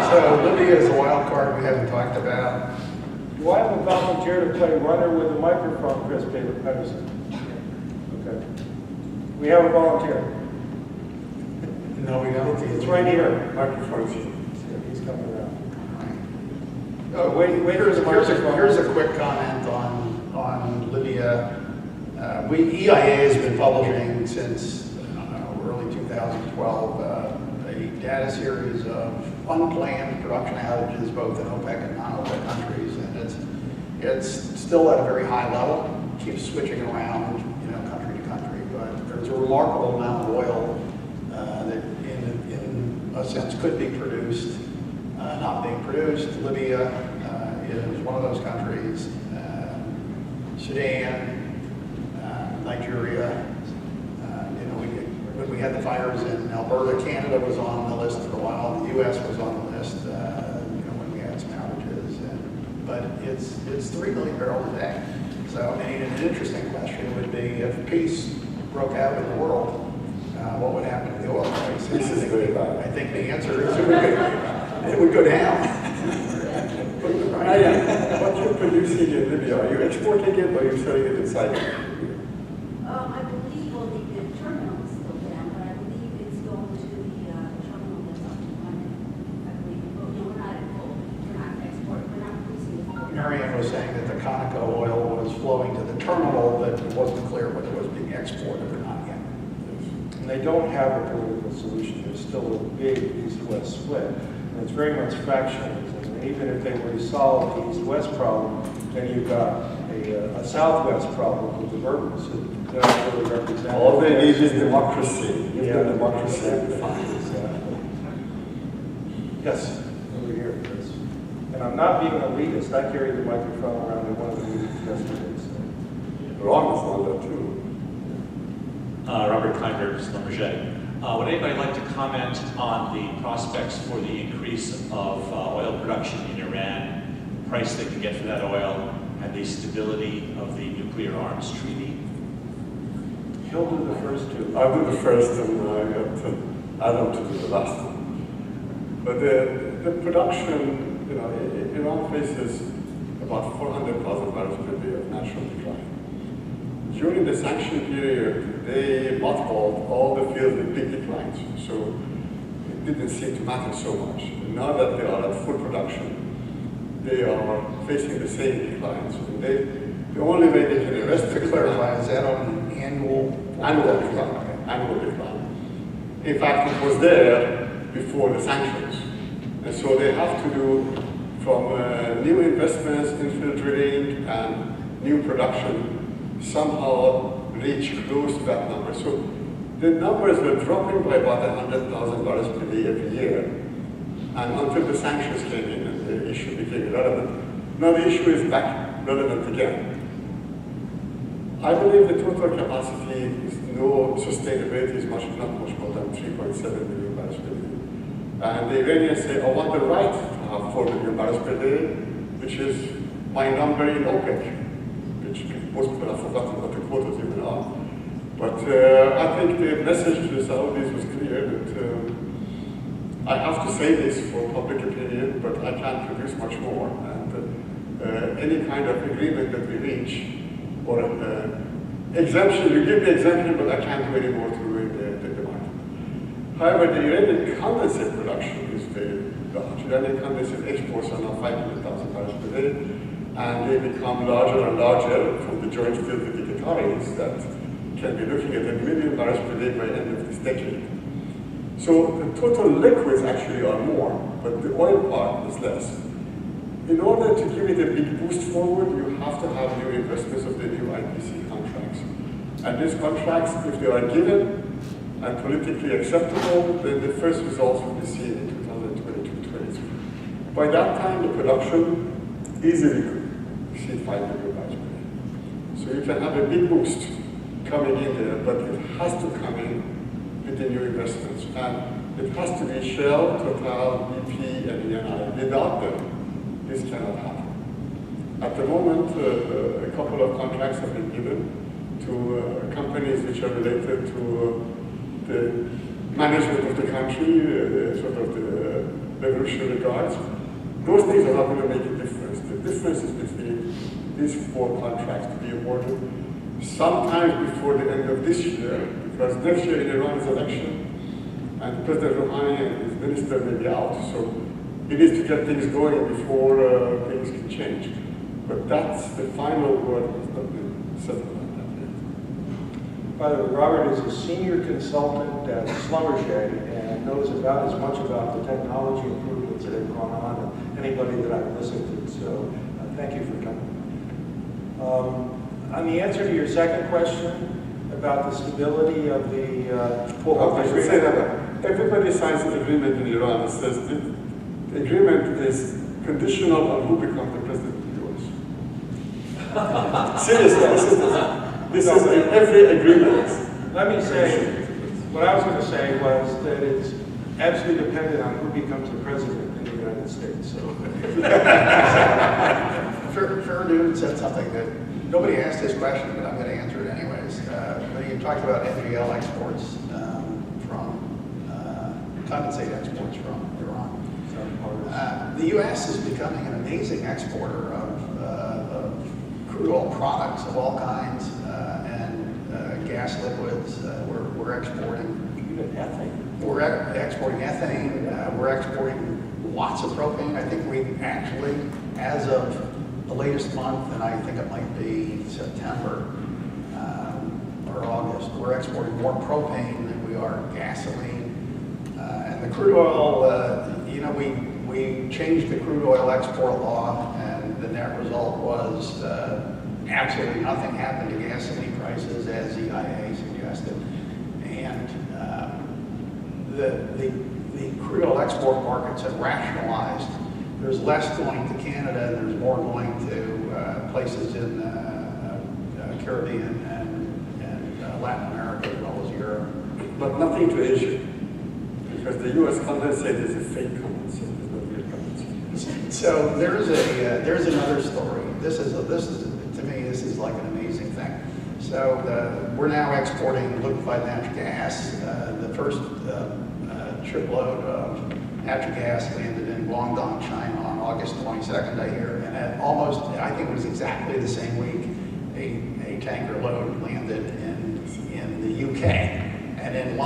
So Libya is a wild card we haven't talked about. Do I have a volunteer to play runner with a microphone, Chris Patterson? Okay. We have a volunteer. No, we don't. It's right here. Microphone's He's coming around. Oh, here's a quick comment on Libya. EIA has been publishing since early 2012 a data series of unplanned production outages, both in OPEC and non-OPEC countries, and it's still at a very high level. Keeps switching around, country to country, but there's a remarkable amount of oil that, in a sense, could be produced, not being produced. Libya is one of those countries. Sudan, Nigeria. When we had the fires in Alberta, Canada was on the list for a while. The U.S. was on the list. When we had some outages, but it's 3 million barrels a day. So, an interesting question would be if peace broke out in the world, what would happen to the oil price? This is very bad. I think the answer is it would go down. What you're producing in Libya, are you exporting it or are you selling it inside? I believe the terminal is still down, but I believe it's going to the terminal that's up and running. I believe, we're not at full. We're not exporting. We're not producing the full. Marianne was saying that the Conoco oil was flowing to the terminal, but it wasn't clear whether it was being exported or not yet. And they don't have a political solution. There's still a big east-west split. And it's very much factionalism. And even if they were to solve the east-west problem, then you've got a southwest problem with the Bourbons who don't really represent. All they need is democracy. Give Yeah. them democracy. Yes, over here, Chris. And I'm not being elitist. I carried the microphone around in one of the meetings yesterday. So. Ron is on that too. Robert Kleinberg, Schlumberger. Would anybody like to comment on the prospects for the increase of oil production in Iran, the price they can get for that oil, and the stability of the nuclear arms treaty? He'll do the first two. I'll do the first and I got Adam to do the last one. But the production, Iran faces about 400,000 barrels per day of natural decline. During the sanction period, they mothballed all the fields with big declines, so it didn't seem to matter so much. And now that they are at full production, they are facing the same declines. And the only way they can arrest To clarify, is that on an annual decline. Annual decline. In fact, it was there before the sanctions. And so they have to do from new investments, infill drilling, and new production, somehow reach close to that number. So the numbers were dropping by about 100,000 barrels per day every year. And until the sanctions came in and the issue became irrelevant. Now the issue is back relevant again. I believe the total capacity is no sustainability is not much more than 3.7 million barrels per day. And the Iranians say, I want the right to have 4 million barrels per day, which is my number in OPEC, which most people have forgotten what the quotas even are. But I think the message to the Saudis was clear that I have to say this for public opinion, but I can't produce much more. And any kind of agreement that we reach, or exemption, you give me exemption, but I can't do any more to ruin the demand. However, the Iranian condensate production is very large. Iranian condensate exports are now 500,000 barrels per day, and they become larger and larger from the joint field with the Qataris that can be looking at 1 million barrels per day by the end of this decade. So the total liquids actually are more, but the oil part is less. In order to give it a big boost forward, you have to have new investments of the new IPC contracts. And these contracts, if they are given and politically acceptable, then the first results will be seen in 2022-23. By that time, the production easily could exceed 5 million barrels per day. So you can have a big boost coming in there, but it has to come in with the new investments. And it has to be Shell, Total, BP, and Eni. Without them, this cannot happen. At the moment, a couple of contracts have been given to companies which are related to the management of the country, sort of the Revolutionary Guards. Those things are not going to make a difference. The difference is between these 4 contracts to be awarded sometime before the end of this year, because next year in Iran is election, and President Rouhani and his minister may be out, so he needs to get things going before things can change. But that's the final word has not been said about that yet. By the way, Robert is a senior consultant at Schlumberger and knows about as much about the technology improvements that have gone on as anybody that I've listened to. So thank you for coming. On the answer to your second question about the stability of the I should say that everybody signs an agreement in Iran that says the agreement is conditional on who becomes the president of the US. Seriously, this is in every agreement. Let me say, what I was going to say was that it's absolutely dependent on who becomes the president in the United States. So, Fair said something that nobody asked this question, but I'm going to answer it anyways. When you talked about NGL exports from condensate exports from Iran, the U.S. is becoming an amazing exporter of crude oil products of all kinds and gas liquids. We're exporting. even ethane. We're exporting ethane. We're exporting lots of propane. I think we actually, as of the latest month, and I think it might be September or August, we're exporting more propane than we are gasoline. And the crude oil, we changed the crude oil export law, and the net result was absolutely nothing happened to gasoline prices, as the IAEA suggested. And the crude oil export markets have rationalized. There's less going to Canada, and there's more going to places in Caribbean and Latin America, as well as Europe. But nothing to Asia, because the U.S. condensate is a fake condensate. It's not real condensate. So there's another story. This is to me, this is like an amazing thing. So we're now exporting liquefied natural gas. The first shipload of natural gas landed in Guangdong, China on August 22nd, I hear. And at almost, I think it was exactly the same week, a tanker load landed in the UK. And in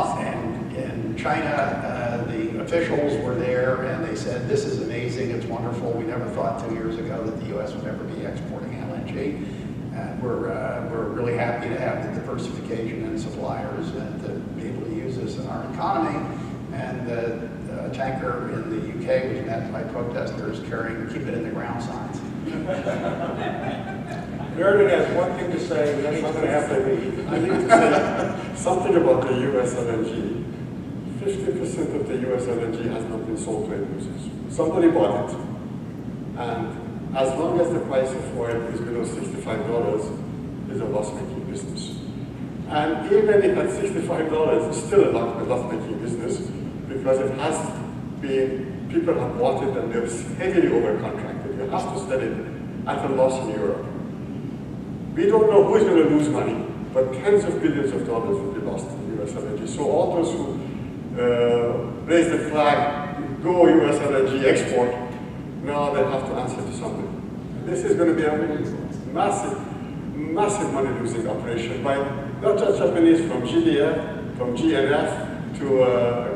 China, the officials were there and they said, this is amazing, it's wonderful. We never thought 2 years ago that the U.S. would ever be exporting LNG. And we're really happy to have the diversification in suppliers and to be able to use this in our economy. And the tanker in the UK was met by protesters carrying "keep it in the ground" signs. Meredith has one thing to say, and then he's going to have to leave. I need to say something about the U.S. LNG. 50% of the U.S. LNG has not been sold to end users. Somebody bought it. And as long as the price of oil is below $65, it's a loss-making business. And even if at $65, it's still a loss-making business, because it has been, people have bought it and they're heavily over-contracted. You have to sell it at a loss in Europe. We don't know who's going to lose money, but tens of billions of dollars will be lost in U.S. LNG. So all those who raise the flag, go U.S. LNG export, now they have to answer to somebody. This is going to be a massive, massive money-losing operation by not just Japanese, from GDF, from GNF, to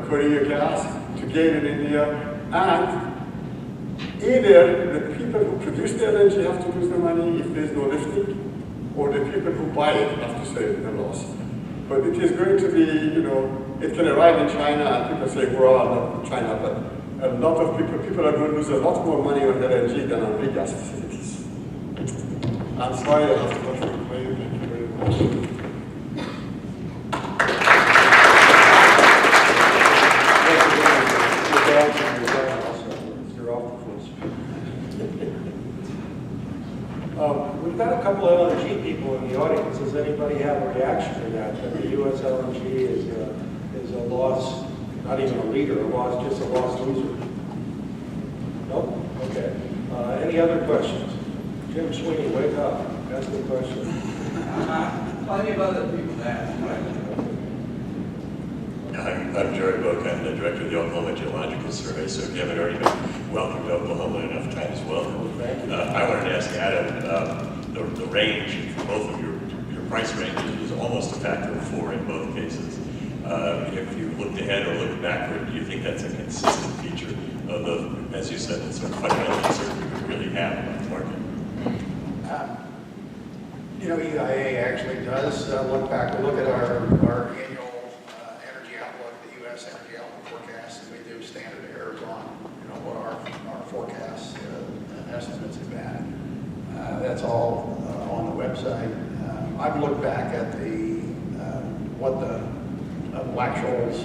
Korea Gas, to GAIL in India, and either the people who produce the LNG have to lose the money if there's no lifting, or the people who buy it have to save the loss. But it is going to be, it can arrive in China and people say, well, not China, but a lot of people are going to lose a lot more money on LNG than on regas facilities. I'm sorry I have to go through the way. Thank you very much. We've got a couple of LNG people in the audience. Does anybody have a reaction to that the U.S. LNG is a loss, not even a leader, a loss, just a lost loser? Nope? Okay. Any other questions? Jim Sweeney, wake up. Ask the question. Plenty of other people ask questions. I'm Jerry Boak. I'm the director of the Oklahoma Geological Survey. So if you haven't already been welcome to Oklahoma enough times, welcome. I wanted to ask Adam, the range for both of your price ranges was almost a factor of 4 in both cases. If you looked ahead or looked backward, do you think that's a consistent feature of the, as you said, the sort of fundamental uncertainty we really have about the market? You know, EIA actually does look back. We look at our annual energy outlook, the U.S. energy outlook forecast, and we do standard errors on, you know, what our forecasts and estimates have been. That's all on the website. I've looked back at the what the Black-Scholes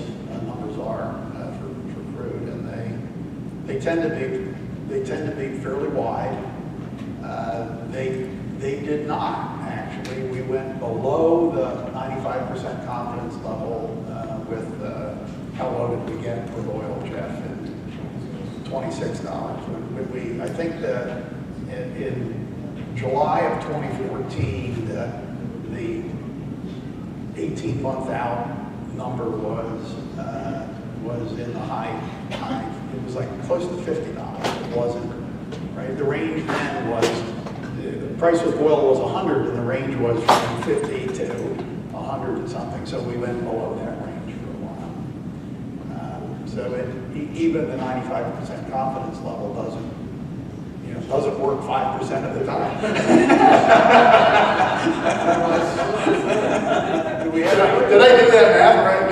numbers are for crude, and they tend to be fairly wide. They did not, actually. We went below the 95% confidence level with how low did we get with oil, Jeff, at $26. I think that in July of 2014, the 18-month out number was in the high. It was like close to $50. It wasn't, right? The range then was, the price of oil was 100 and the range was from 50 to 100 and something. So we went below that range for a while. Even the 95% confidence level doesn't work 5% of the time. Did I do that math right?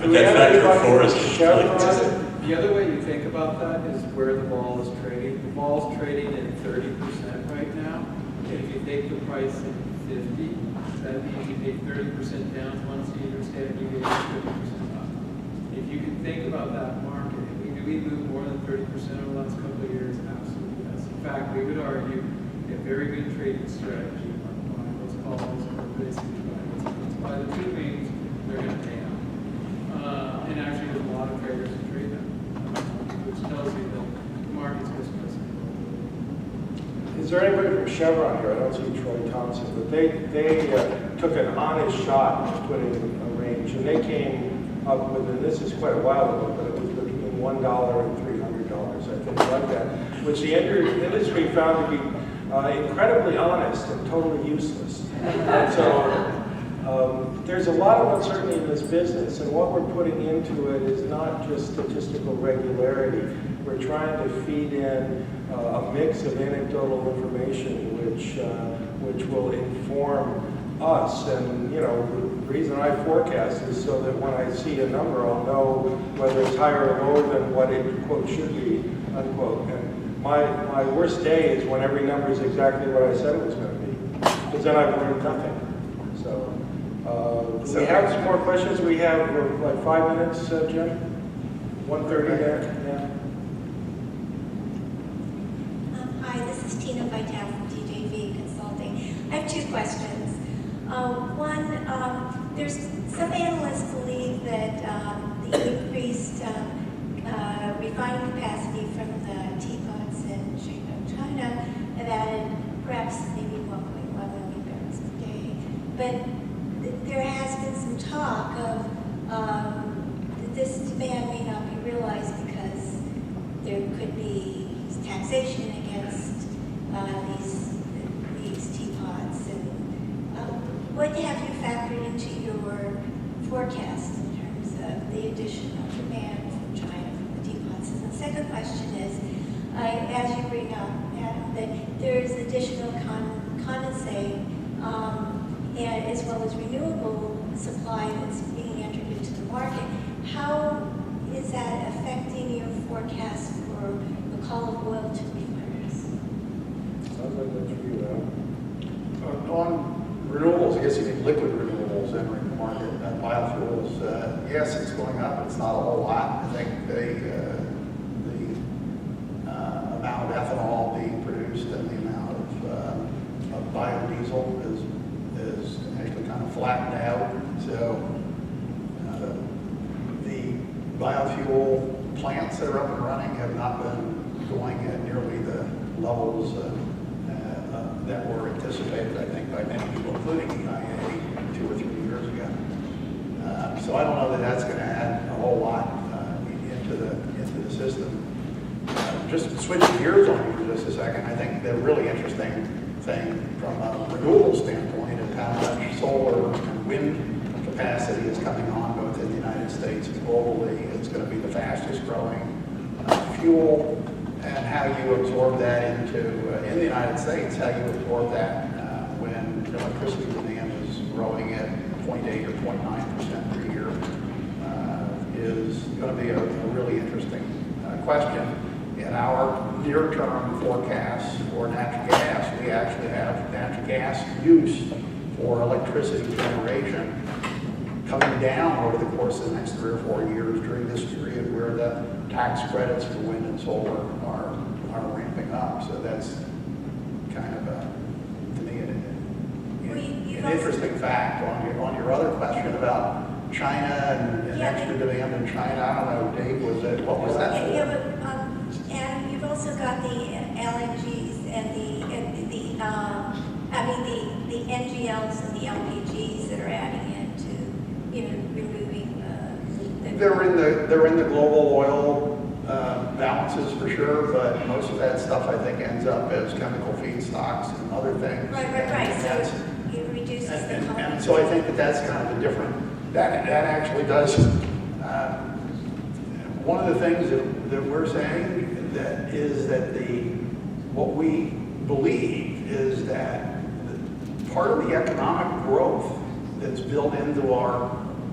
But that factor of 4 is consistent. The other way you think about that is where the vol is trading. The vol's trading at 30% right now. And if you take the price at 50, that means you take 30% down to one standard standard, you get 50% up. If you can think about that market, do we move more than 30% over the last couple of years? Absolutely yes. In fact, we would argue a very good trading strategy on buying those calls or basically buying those puts. By the two means, they're going to pay out. And actually, there's a lot of traders who trade them, which tells you that the market's mispriced. Is there anybody from Chevron here? I don't see Troy Thompson, but they took an honest shot at putting a range, and they came up with, and this is quite a while ago, but it was between $1 and $300, I think, like that, which the industry found to be incredibly honest and totally useless. And so there's a lot of uncertainty in this business, and what we're putting into it is not just statistical regularity. We're trying to feed in a mix of anecdotal information which will inform us. And, you know, the reason I forecast is so that when I see a number, I'll know whether it's higher or lower than what it, quote, should be, unquote. And my worst day is when every number is exactly what I said it was going to be, because then I've learned nothing. So, do we have some more questions? We have like 5 minutes, Jim? 1:30 there? Yeah. Hi, this is Tina Vitale from DJV Consulting. I have 2 questions. One, there's some analysts believe that the increased refining capacity from the teapots in Shandong, China have added perhaps maybe 1.1 million barrels per day. But there has been some talk of this demand may not be realized because there could be taxation against these teapots. And what have you factored into your forecast in terms of the addition of demand from China from the teapots? And the second question is, as you bring up, Adam, that there is additional condensate and as well as renewable supply that's being entered into the market. How is that affecting your forecast for the call of oil to refiners? Sounds like that's for you, Adam. On renewables, I guess you mean liquid renewables entering the market, biofuels. Yes, it's going up. It's not a whole lot. I think the amount of ethanol being produced and the amount of biodiesel is actually kind of flattened out. So the biofuel plants that are up and running have not been going at nearly the levels that were anticipated, I think, by many people, including the IAEE 2 or 3 years ago. So I don't know that that's going to add a whole lot into the system. Just switching gears on you for just a second, I think the really interesting thing from a renewable standpoint is how much solar and wind capacity is coming on both in the United States and globally. It's going to be the fastest growing fuel, and how you absorb that into, in the United States, how you absorb that when electricity demand is growing at 0.8 or 0.9% per year is going to be a really interesting question. In our near-term forecasts for natural gas, we actually have natural gas use for electricity generation coming down over the course of the next 3 or 4 years during this period where the tax credits for wind and solar are ramping up. So that's kind of to me, an interesting fact. On your other question about China and extra demand in China, I don't know, Dave, what was that for? Yeah, but and you've also got the LNGs and the NGLs and the LPGs that are adding into, removing They're in the global oil balances for sure, but most of that stuff I think ends up as chemical feedstocks and other things. Right. So it reduces the and so I think that's kind of a different, that actually does, one of the things that we're saying that is that what we believe is that part of the economic growth that's built into our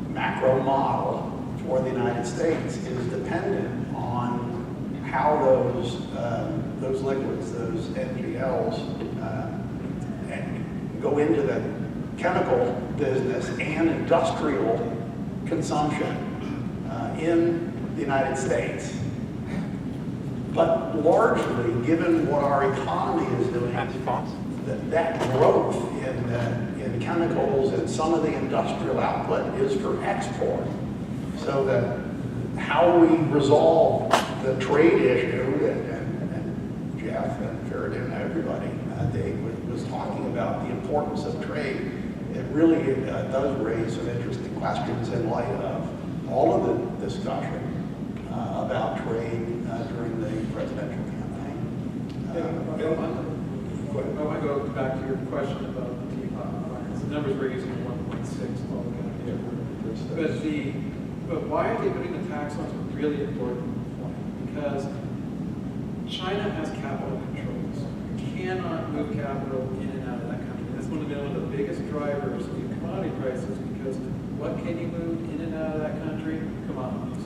macro model for the United States is dependent on how those liquids, those NGLs, go into the chemical business and industrial consumption in the United States. But largely, given what our economy is doing, that growth in chemicals and some of the industrial output is for export. So that how we resolve the trade issue, and Jeff and Faraday and everybody, Dave was talking about the importance of trade. It really does raise some interesting questions in light of all of the discussion about trade during the presidential campaign. I want to go back to your question about the teapot requirements. The numbers we're using are 1.6 altogether. But why are they putting the tax on is a really important point, because China has capital controls. You cannot move capital in and out of that country. That's one of the biggest drivers of the commodity prices, because what can you move in and out of that country? Commodities.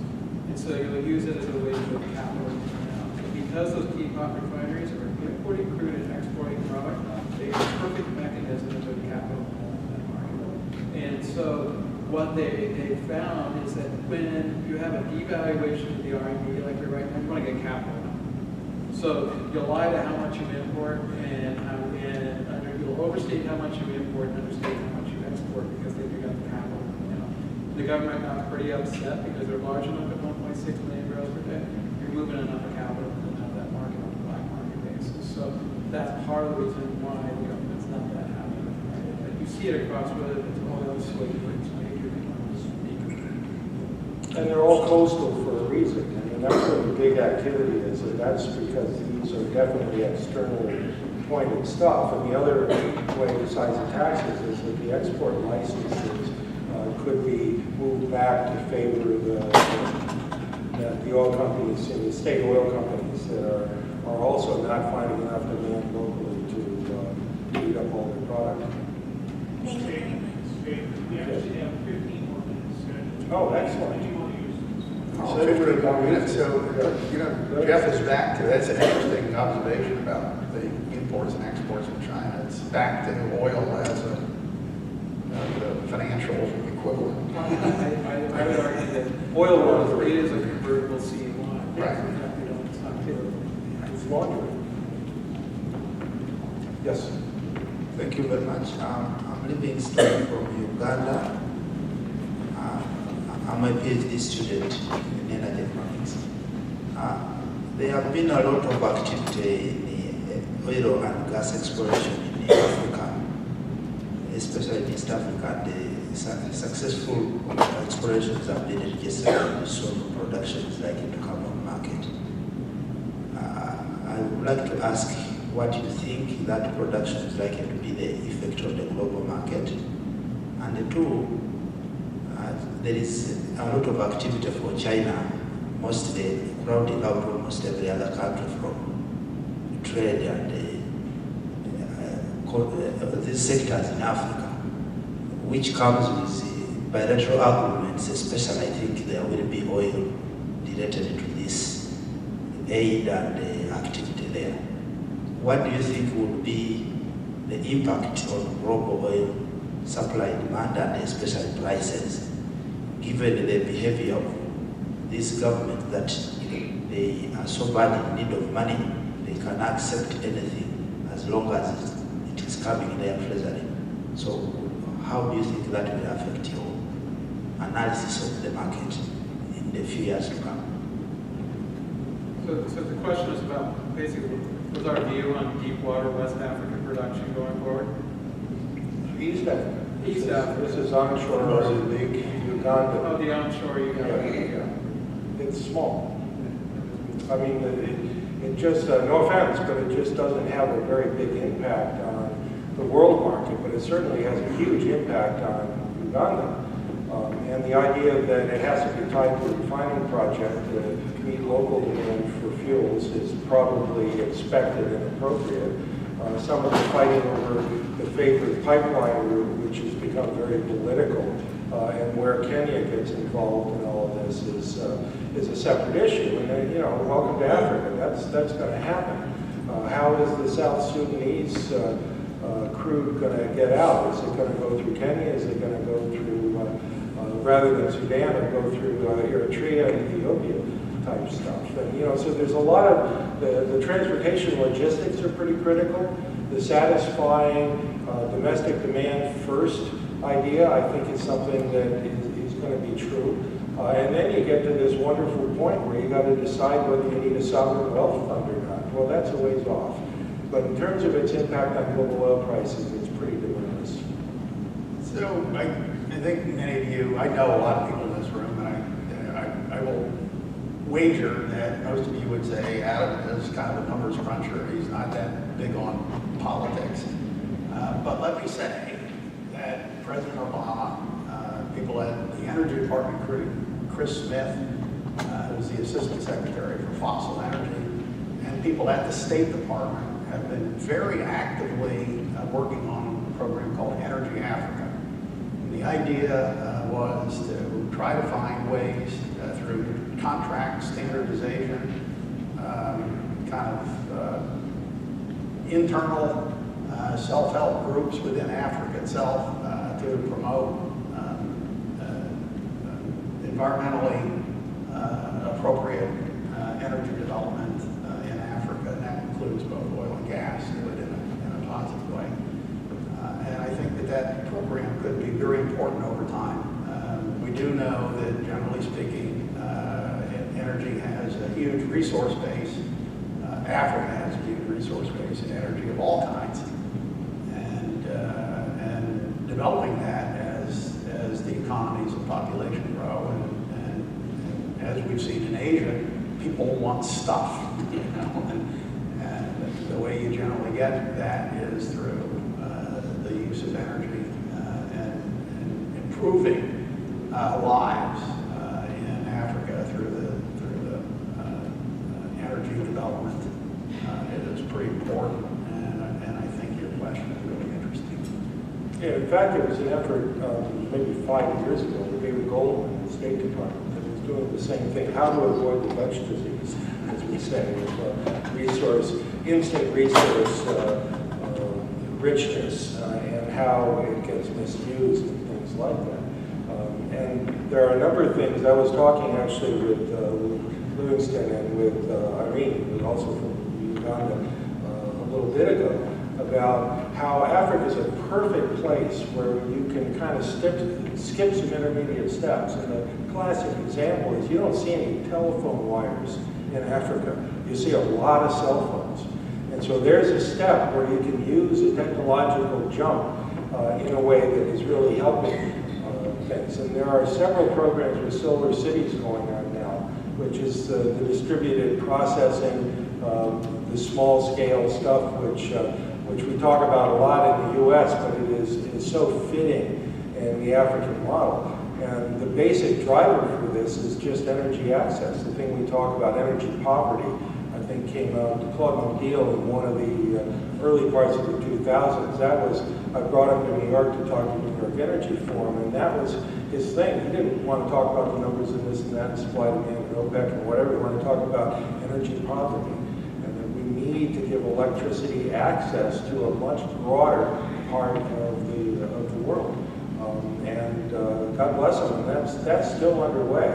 And so you'll use it as a way to move capital in and out. And because those teapot refineries are importing crude and exporting product, they have a perfect mechanism to move capital in that market. And so what they found is that when you have a devaluation of the RMB, like we're right now, you want to get capital. So you'll lie to how much you import, and you'll overstate how much you import and understate how much you export, because then you got the capital. The government got pretty upset because they're large enough at 1.6 million barrels per day. You're moving enough capital to have that market on a black market basis. So that's part of the reason why the government's not that happy with it. But you see it across whether it's oil, soybeans, major economies. And they're all coastal for a reason. I mean, that's where the big activity is, and that's because these are definitely externally pointed stuff. And the other way, besides the taxes, is that the export licenses could be moved back to favor the oil companies, and the state oil companies that are also not finding enough demand locally to eat up all their product. Thank you very much. We actually have 15 more minutes. Oh, excellent. 15 more minutes. So, Jeff is back to, that's an interesting observation about the imports and exports from China. It's back to oil as the financial equivalent. I would argue that oil is a convertible CNY. Right. It's not convertible. It's laundry. Yes. Thank you very much. I'm living straight from Uganda. I'm a PhD student in energy economics. There have been a lot of activity in the oil and gas exploration in Africa, especially in East Africa. successful explorations have been registered, so production is likely to come on market. I would like to ask what you think that production is likely to be the effect on the global market. And two, there is a lot of activity for China, mostly crowding out almost every other country from trade and these sectors in Africa, which comes with bilateral agreements, especially I think there will be oil related to this aid and activity there. What do you think would be the impact on global oil supply demand and especially prices, given the behavior of this government that they are so bad in need of money, they can accept anything as long as it is coming in their treasury. So how do you think that will affect your analysis of the market in the few years to come? So the question is about basically what's our view on deep water West African production going forward? East Africa. East Africa. This is onshore Mozambique, Uganda. Oh, the onshore Uganda. Yeah. It's small. I mean, it just, no offense, but it just doesn't have a very big impact on the world market, but it certainly has a huge impact on Uganda. And the idea that it has to be tied to a refining project to meet local demand for fuels is probably expected and appropriate. Some of the fighting over the favored pipeline route, which has become very political, and where Kenya gets involved in all of this is a separate issue. And then, welcome to Africa. That's going to happen. How is the South Sudanese crude going to get out? Is it going to go through Kenya? Is it going to go through, rather than Sudan, or go through Eritrea and Ethiopia type stuff? And, so there's a lot of, the transportation logistics are pretty critical. The satisfying domestic demand first idea, I think, is something that is going to be true. And then you get to this wonderful point where you got to decide whether you need a sovereign wealth fund or not. Well, that's a ways off. But in terms of its impact on global oil prices, it's pretty de minimis. So I think many of you, I know a lot of people in this room, and I will wager that most of you would say Adam is kind of a numbers cruncher. He's not that big on politics. But let me say that President Obama, people at the Energy Department, including Chris Smith, who's the Assistant Secretary for Fossil Energy, and people at the State Department have been very actively working on a program called Energy Africa. And the idea was to try to find ways through contract standardization, kind of internal self-help groups within Africa itself to promote environmentally appropriate energy development in Africa, and that includes both oil and gas, do it in a positive way. And I think that program could be very important over time. We do know that, generally speaking, energy has a huge resource base. Africa has a huge resource base in energy of all kinds, and developing that as the economies of population grow, and as we've seen in Asia, people want stuff, and the way you generally get that is through the use of energy and improving lives in Africa through the energy development. It is pretty important, and I think your question is really interesting. Yeah, in fact, there was an effort maybe 5 years ago with David Goldman in the State Department that was doing the same thing, how to avoid the Dutch disease, as we say, with instant resource richness and how it gets misused and things like that. And there are a number of things. I was talking actually with Livingston and with Irene, who's also from Uganda, a little bit ago, about how Africa is a perfect place where you can kind of skip some intermediate steps. And the classic example is you don't see any telephone wires in Africa. You see a lot of cell phones. And so there's a step where you can use a technological jump in a way that is really helping things. And there are several programs with solar cities going on now, which is the distributed processing, the small scale stuff, which we talk about a lot in the US, but it is so fitting in the African model. And the basic driver for this is just energy access. The thing we talk about, energy poverty, I think came out to Claude Montiel in one of the early parts of the 2000s. That was, I brought him to New York to talk to the New York Energy Forum, and that was his thing. He didn't want to talk about the numbers and this and that, and supply demand and OPEC and whatever. He wanted to talk about energy poverty, and that we need to give electricity access to a much broader part of the world. God bless them, and that's still underway.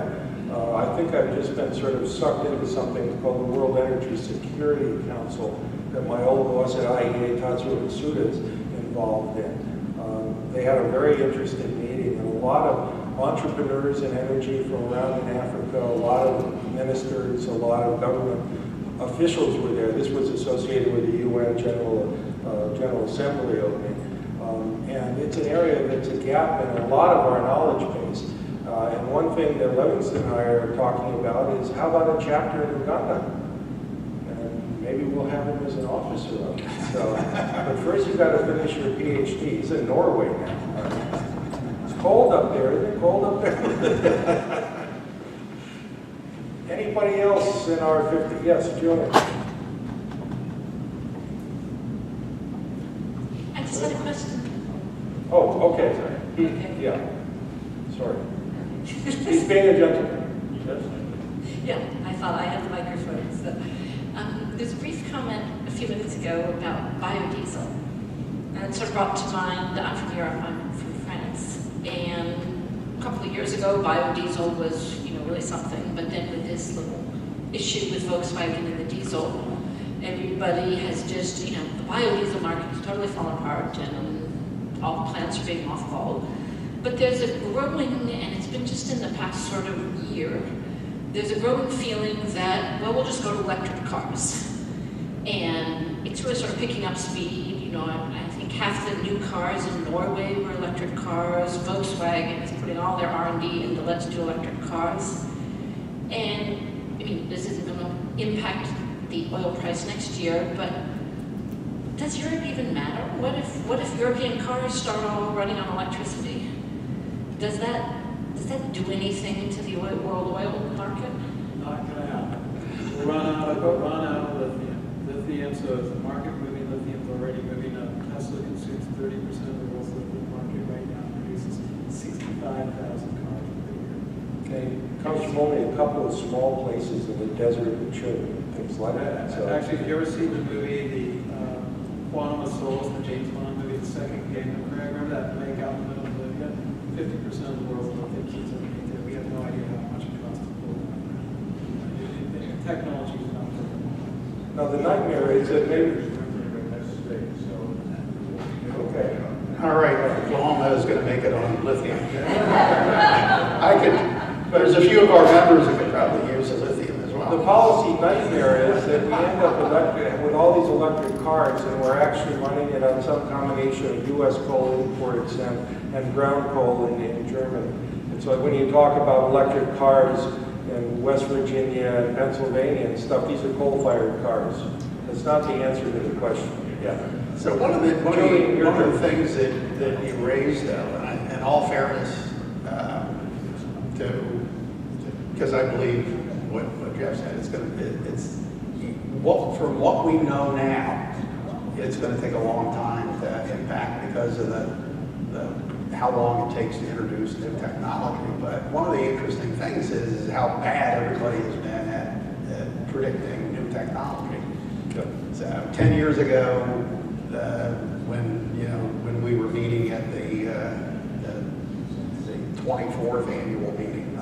I think I've just been sort of sucked into something called the World Energy Security Council that my old boss at IAEA, Tatsuo Masuda, is involved in. They had a very interesting meeting, and a lot of entrepreneurs in energy from around in Africa, a lot of ministers, a lot of government officials were there. This was associated with the UN General Assembly opening. And it's an area that's a gap in a lot of our knowledge base. And one thing that Livingston and I are talking about is how about a chapter in Uganda? And maybe we'll have him as an officer of it. So, but first you've got to finish your PhD. He's in Norway now. It's cold up there, isn't it? Cold up there? Anybody else in our 50? Yes, Julian. I just had a question. Oh, okay. Okay. Yeah. Sorry. He's being a gentleman. Yeah, I thought I had the microphone. So, there's a brief comment a few minutes ago about biodiesel. And it sort of brought to mind, I'm from Europe, I'm from France. And a couple of years ago, biodiesel was, really something. But then with this little issue with Volkswagen and the diesel, everybody has just, the biodiesel market has totally fallen apart, and all the plants are being mothballed. But there's a growing, and it's been just in the past sort of year, there's a growing feeling that, well, we'll just go to electric cars. And it's really sort of picking up speed. I think half the new cars in Norway were electric cars. Volkswagen is putting all their R&D into let's do electric cars. And, this isn't going to impact the oil price next year, but does Europe even matter? What if European cars start all running on electricity? Does that do anything to the world oil market? Not going to happen. We'll run out of lithium. So is the market moving? Lithium's already moving up. Tesla consumes 30% of the world's lithium market right now, produces 65,000 cars per year. It comes from only a couple of small places in the desert of Chile, things like that. So. Actually, if you ever seen the movie, the Quantum of Souls, the James Bond movie, The Second Kingdom, remember that lake out in the middle of Libya? 50% of the world's lithium keeps underneath there. We have no idea how much it costs to pull it out. Technology is not there. Now the nightmare is that maybe. Okay. All right, Oklahoma is going to make it on lithium. There's a few of our members that could probably use the lithium as well. The policy nightmare is that we end up with all these electric cars, and we're actually running it on some combination of U.S. coal imports and ground coal in Germany. And so when you talk about electric cars in West Virginia and Pennsylvania and stuff, these are coal-fired cars. That's not the answer to the question. Yeah. So one of the things that you raised, though, and in all fairness, because I believe what Jeff said, from what we know now, it's going to take a long time to impact because of how long it takes to introduce new technology. But one of the interesting things is how bad everybody has been at predicting new technology. So 10 years ago, when we were meeting at the 24th annual meeting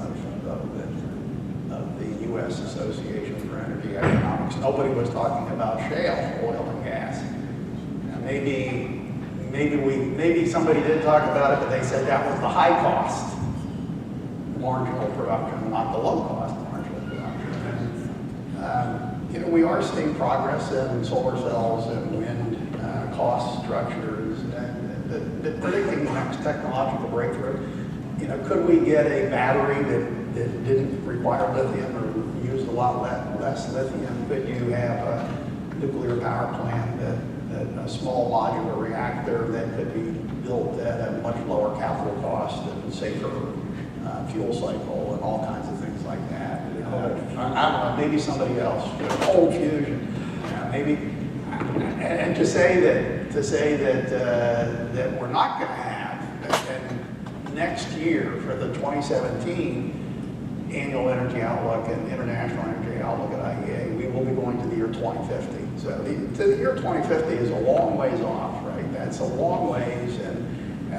of the U.S. Association for Energy Economics, nobody was talking about shale oil and gas. Now maybe somebody did talk about it, but they said that was the high cost marginal production, not the low cost marginal production. And, we are seeing progress in solar cells and wind cost structures, and predicting the next technological breakthrough. you know, could we get a battery that didn't require lithium or used a lot less lithium? Could you have a nuclear power plant that a small modular reactor that could be built at a much lower capital cost and safer fuel cycle and all kinds of things like that? I don't know, maybe somebody else, cold fusion, maybe. And to say that that we're not going to have, and next year for the 2017 annual energy outlook and international energy outlook at IAEA, we will be going to the year 2050. So the year 2050 is a long ways off, right? That's a long ways, and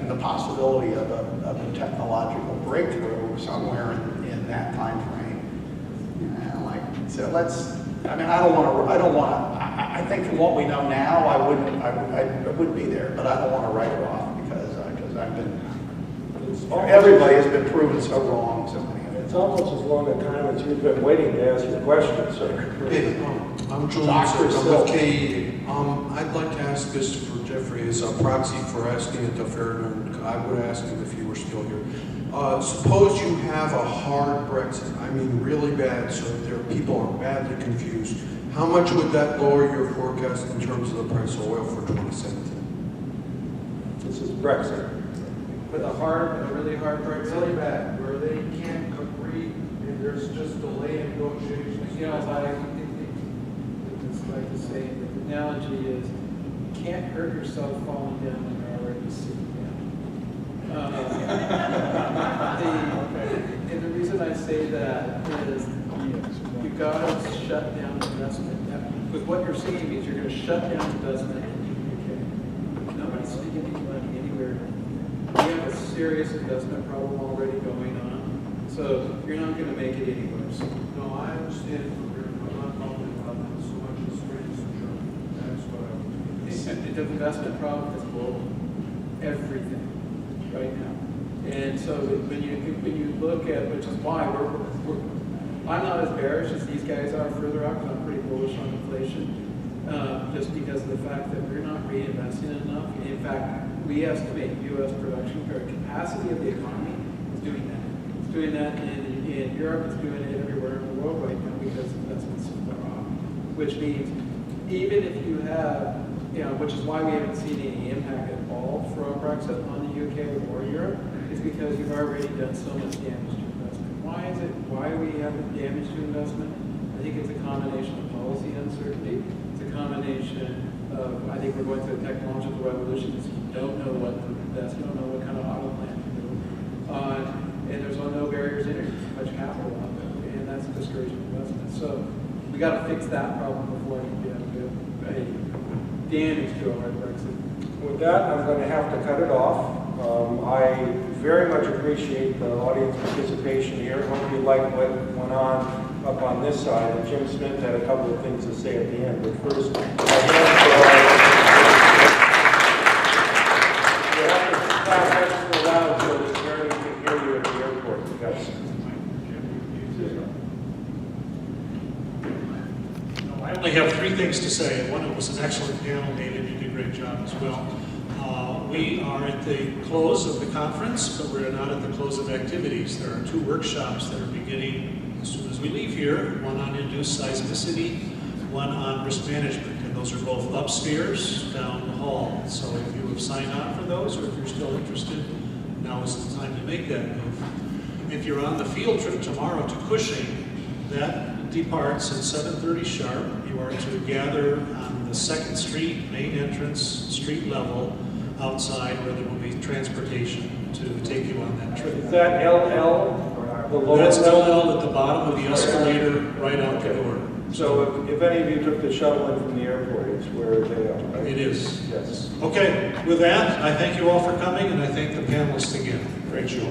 the possibility of a technological breakthrough somewhere in that time frame. So I think from what we know now, I wouldn't be there, but I don't want to write it off because everybody has been proven so wrong so many. It's almost as long a time as you've been waiting to ask your question, sir. Hey, I'm Julian Dr. Silk. I'm Silk. with KE. I'd like to ask this for Jeffrey as a proxy for asking it to Fairburn. I would ask him if he were still here. Suppose you have a hard Brexit, I mean really bad, so people are badly confused. How much would that lower your forecast in terms of the price of oil for 2017? This is Brexit. With a really hard Brexit. Really bad, where they can't agree and there's just delay in negotiations. You know, it's like to say, the analogy is, you can't hurt yourself falling down when you're already sitting down. And the reason I say that is you've got to shut down investment. With what you're seeing means you're going to shut down investment in the UK. Nobody's sticking any money anywhere. We have a serious investment problem already going on, so you're not going to make it any worse. No, I understand. I'm not talking about so much as strands in Germany. That's what I was. The investment problem is global. Everything right now. And so when you look at, which is why I'm not as bearish as these guys are further out, because I'm pretty bullish on inflation, just because of the fact that we're not reinvesting enough. In fact, we estimate U.S. production or capacity of the economy is doing that. It's doing that in Europe, it's doing it everywhere in the world right now because investments are off. Which means even if you have, which is why we haven't seen any impact at all from Brexit on the UK or Europe, is because you've already done so much damage to investment. Why are we having damage to investment? I think it's a combination of policy uncertainty. It's a combination of, I think we're going through a technological revolution because you don't know what to invest, you don't know what kind of auto plant to do. And there's no barriers to entry, too much capital out there, and that's discouraging investment. So we got to fix that problem before you get damage to our Brexit. With that, I'm going to have to cut it off. I very much appreciate the audience participation here. Hope you liked what went on up on this side. And Jim Smith had a couple of things to say at the end. But first, you have to clap extra loud so that Mary can hear you at the airport. Yes. I only have three things to say. One, it was an excellent panel, David. You did a great job as well. We are at the close of the conference, but we're not at the close of activities. There are two workshops that are beginning as soon as we leave here, one on induced seismicity, one on risk management, and those are both upstairs down the hall. So if you have signed on for those, or if you're still interested, now is the time to make that move. If you're on the field trip tomorrow to Cushing, that departs at 7:30 sharp. You are to gather on the 2nd Street, main entrance, street level, outside where there will be transportation to take you on that trip. Is that LL? The lower That's level? LL at the bottom of the escalator right out the door. So if any of you took the shuttle in from the airport, it's where they are, right? It is. Yes. Okay, with that, I thank you all for coming and I thank the panelists again. Great show.